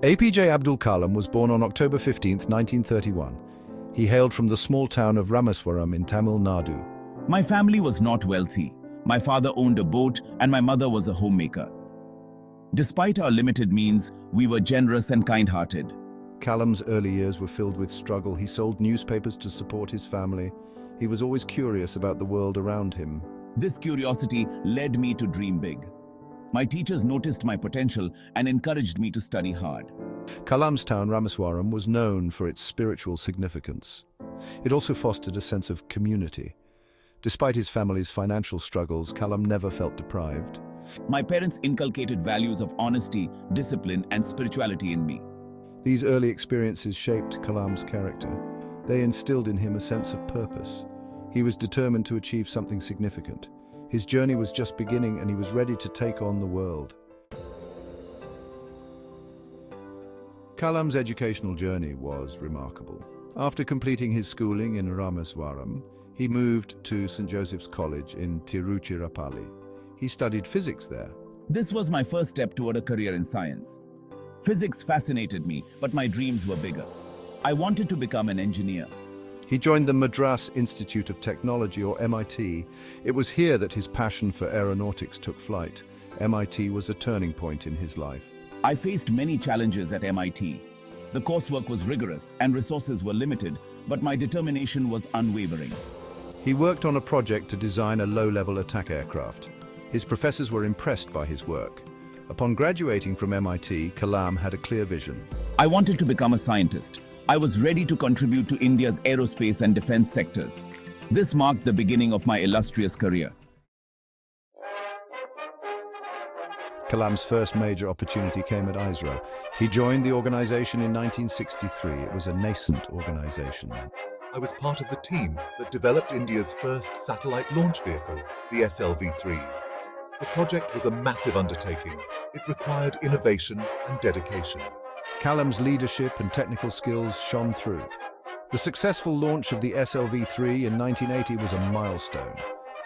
A.P.J. Abdul Kalam was born on October 15, 1931. He hailed from the small town of Rameswaram in Tamil Nadu. My family was not wealthy. My father owned a boat and my mother was a homemaker. Despite our limited means, we were generous and kind-hearted. Kalam's early years were filled with struggle. He sold newspapers to support his family. He was always curious about the world around him. This curiosity led me to dream big. My teachers noticed my potential and encouraged me to study hard. Kalam's town, Rameswaram, was known for its spiritual significance. It also fostered a sense of community. Despite his family's financial struggles, Kalam never felt deprived. My parents inculcated values of honesty, discipline, and spirituality in me. These early experiences shaped Kalam's character. They instilled in him a sense of purpose. He was determined to achieve something significant. His journey was just beginning and he was ready to take on the world. Kalam's educational journey was remarkable. After completing his schooling in Rameswaram, he moved to St. Joseph's College in Tiruchirappalli. He studied physics there. This was my first step toward a career in science. Physics fascinated me, but my dreams were bigger. I wanted to become an engineer. He joined the Madras Institute of Technology, or MIT. It was here that his passion for aeronautics took flight. MIT was a turning point in his life. I faced many challenges at MIT. The coursework was rigorous and resources were limited, but my determination was unwavering. He worked on a project to design a low-level attack aircraft. His professors were impressed by his work. Upon graduating from MIT, Kalam had a clear vision. I wanted to become a scientist. I was ready to contribute to India's aerospace and defense sectors. This marked the beginning of my illustrious career. Kalam's first major opportunity came at ISRO. He joined the organization in 1963. It was a nascent organization then. I was part of the team that developed India's first satellite launch vehicle, the SLV-3. The project was a massive undertaking. It required innovation and dedication. Kalam's leadership and technical skills shone through. The successful launch of the SLV-3 in 1980 was a milestone.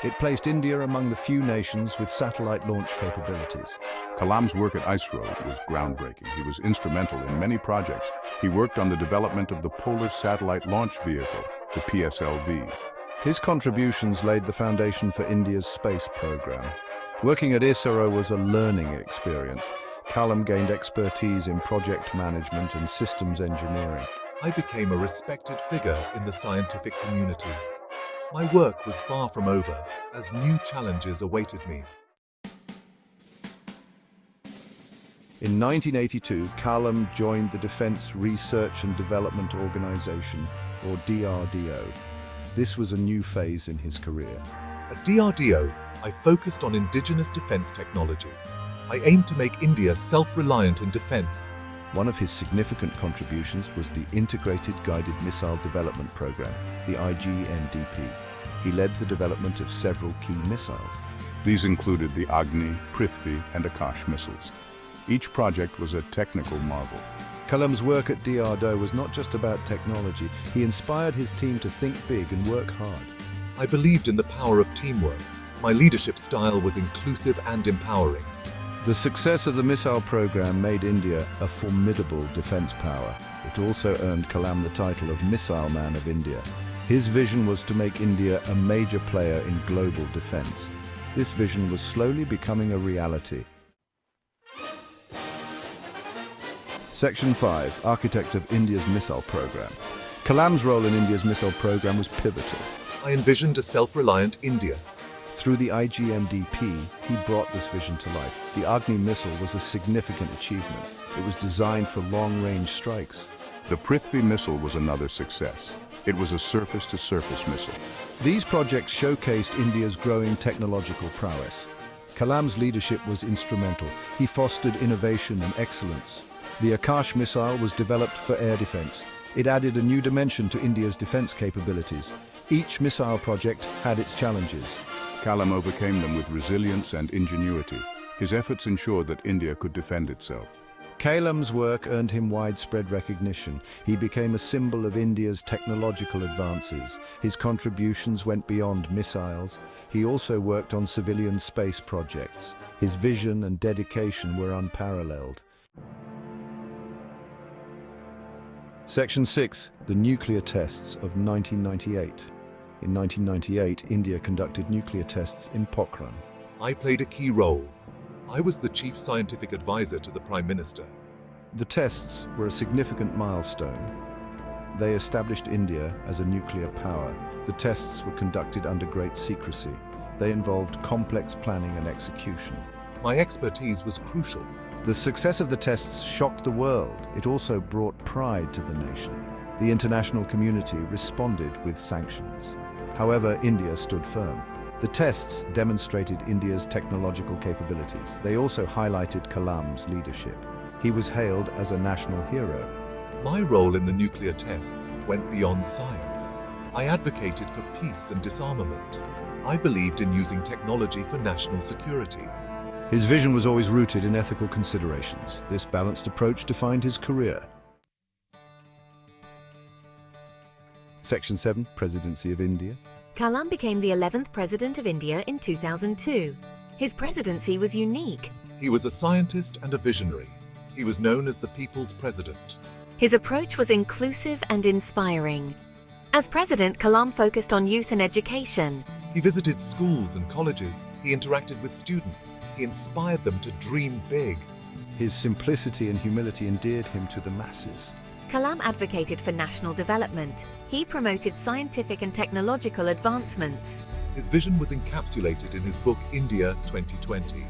It placed India among the few nations with satellite launch capabilities. Kalam's work at ISRO was groundbreaking. He was instrumental in many projects. He worked on the development of the Polar Satellite Launch Vehicle, the PSLV. His contributions laid the foundation for India's space program. Working at ISRO was a learning experience. Kalam gained expertise in project management and systems engineering. I became a respected figure in the scientific community. My work was far from over, as new challenges awaited me. In 1982, Kalam joined the Defense Research and Development Organization, or DRDO. This was a new phase in his career. At DRDO, I focused on indigenous defense technologies. I aimed to make India self-reliant in defense. One of his significant contributions was the Integrated Guided Missile Development Program, the IGMDP. He led the development of several key missiles. These included the Agni, Prithvi, and Akash missiles. Each project was a technical marvel. Kalam's work at DRDO was not just about technology. He inspired his team to think big and work hard. I believed in the power of teamwork. My leadership style was inclusive and empowering. The success of the missile program made India a formidable defense power. It also earned Kalam the title of Missile Man of India. His vision was to make India a major player in global defense. This vision was slowly becoming a reality. Section 5, Architect of India's Missile Program. Kalam's role in India's missile program was pivotal. I envisioned a self-reliant India. Through the IGMDP, he brought this vision to life. The Agni missile was a significant achievement. It was designed for long-range strikes. The Prithvi missile was another success. It was a surface-to-surface missile. These projects showcased India's growing technological prowess. Kalam's leadership was instrumental. He fostered innovation and excellence. The Akash missile was developed for air defense. It added a new dimension to India's defense capabilities. Each missile project had its challenges. Kalam overcame them with resilience and ingenuity. His efforts ensured that India could defend itself. Kalam's work earned him widespread recognition. He became a symbol of India's technological advances. His contributions went beyond missiles. He also worked on civilian space projects. His vision and dedication were unparalleled. Section 6. The nuclear tests of 1998. In 1998, India conducted nuclear tests in Pokhran. I played a key role. I was the chief scientific advisor to the Prime Minister. The tests were a significant milestone. They established India as a nuclear power. The tests were conducted under great secrecy. They involved complex planning and execution. My expertise was crucial. The success of the tests shocked the world. It also brought pride to the nation. The international community responded with sanctions. However, India stood firm. The tests demonstrated India's technological capabilities. They also highlighted Kalam's leadership. He was hailed as a national hero. My role in the nuclear tests went beyond science. I advocated for peace and disarmament. I believed in using technology for national security. His vision was always rooted in ethical considerations. This balanced approach defined his career. Section 7. Presidency of India. Kalam became the 11th President of India in 2002. His presidency was unique. He was a scientist and a visionary. He was known as the People's President. His approach was inclusive and inspiring. As president, Kalam focused on youth and education. He visited schools and colleges. He interacted with students. He inspired them to dream big. His simplicity and humility endeared him to the masses. Kalam advocated for national development. He promoted scientific and technological advancements. His vision was encapsulated in his book India 2020.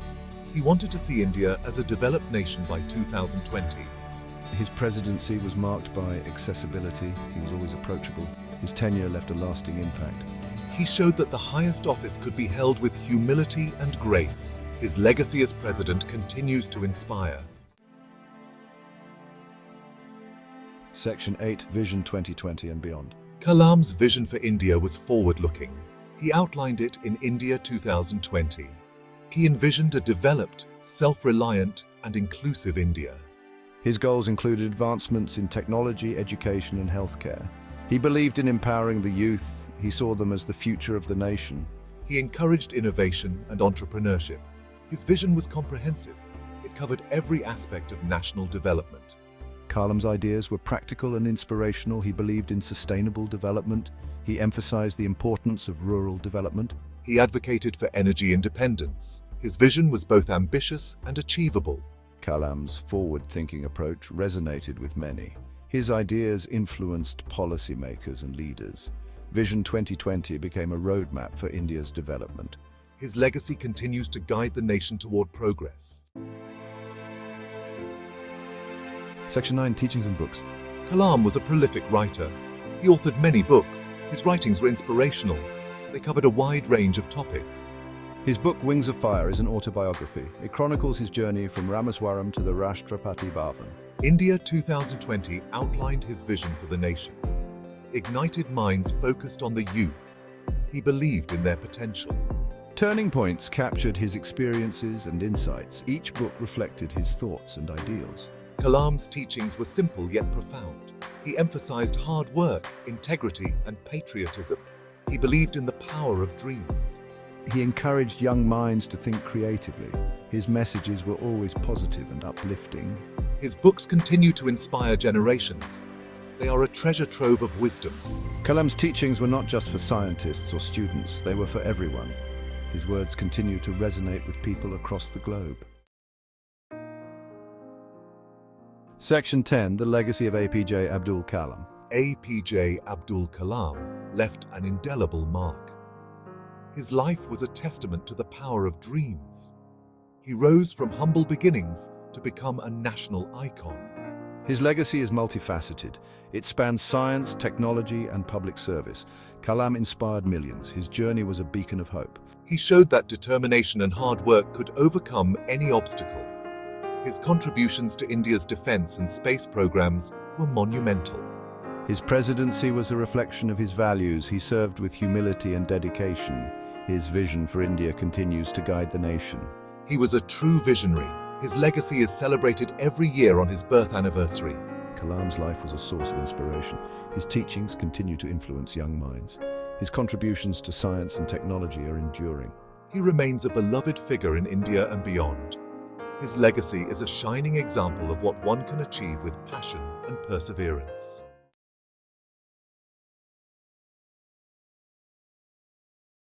He wanted to see India as a developed nation by 2020. His presidency was marked by accessibility. He was always approachable. His tenure left a lasting impact. He showed that the highest office could be held with humility and grace. His legacy as president continues to inspire. Section 8. Vision 2020 and beyond. Kalam's vision for India was forward-looking. He outlined it in India 2020. He envisioned a developed, self-reliant, and inclusive India. His goals included advancements in technology, education, and healthcare. He believed in empowering the youth. He saw them as the future of the nation. He encouraged innovation and entrepreneurship. His vision was comprehensive. It covered every aspect of national development. Kalam's ideas were practical and inspirational. He believed in sustainable development. He emphasized the importance of rural development. He advocated for energy independence. His vision was both ambitious and achievable. Kalam's forward-thinking approach resonated with many. His ideas influenced policymakers and leaders. Vision 2020 became a roadmap for India's development. His legacy continues to guide the nation toward progress. Section 9. Teachings and books. Kalam was a prolific writer. He authored many books. His writings were inspirational. They covered a wide range of topics. His book Wings of Fire is an autobiography. It chronicles his journey from Rameswaram to the Dr.A.P.J.Abdul Bhavan. India 2020 outlined his vision for the nation. Ignited minds focused on the youth. He believed in their potential. Turning points captured his experiences and insights. Each book reflected his thoughts and ideals. Kalam's teachings were simple yet profound. He emphasized hard work, integrity, and patriotism. He believed in the power of dreams. He encouraged young minds to think creatively. His messages were always positive and uplifting. His books continue to inspire generations. They are a treasure trove of wisdom. Kalam's teachings were not just for scientists or students, they were for everyone. His words continue to resonate with people across the globe. Section 10. The legacy of A.P.J.Abdul Kalam. A.P.J.Abdul Kalam left an indelible mark. His life was a testament to the power of dreams. He rose from humble beginnings to become a national icon. His legacy is multifaceted. It spans science, technology, and public service. Kalam inspired millions. His journey was a beacon of hope. He showed that determination and hard work could overcome any obstacle. His contributions to India's defense and space programs were monumental. His presidency was a reflection of his values. He served with humility and dedication. His vision for India continues to guide the nation. He was a true visionary. His legacy is celebrated every year on his birth anniversary. Kalam's life was a source of inspiration. His teachings continue to influence young minds. His contributions to science and technology are enduring. He remains a beloved figure in India and beyond. His legacy is a shining example of what one can achieve with passion and perseverance.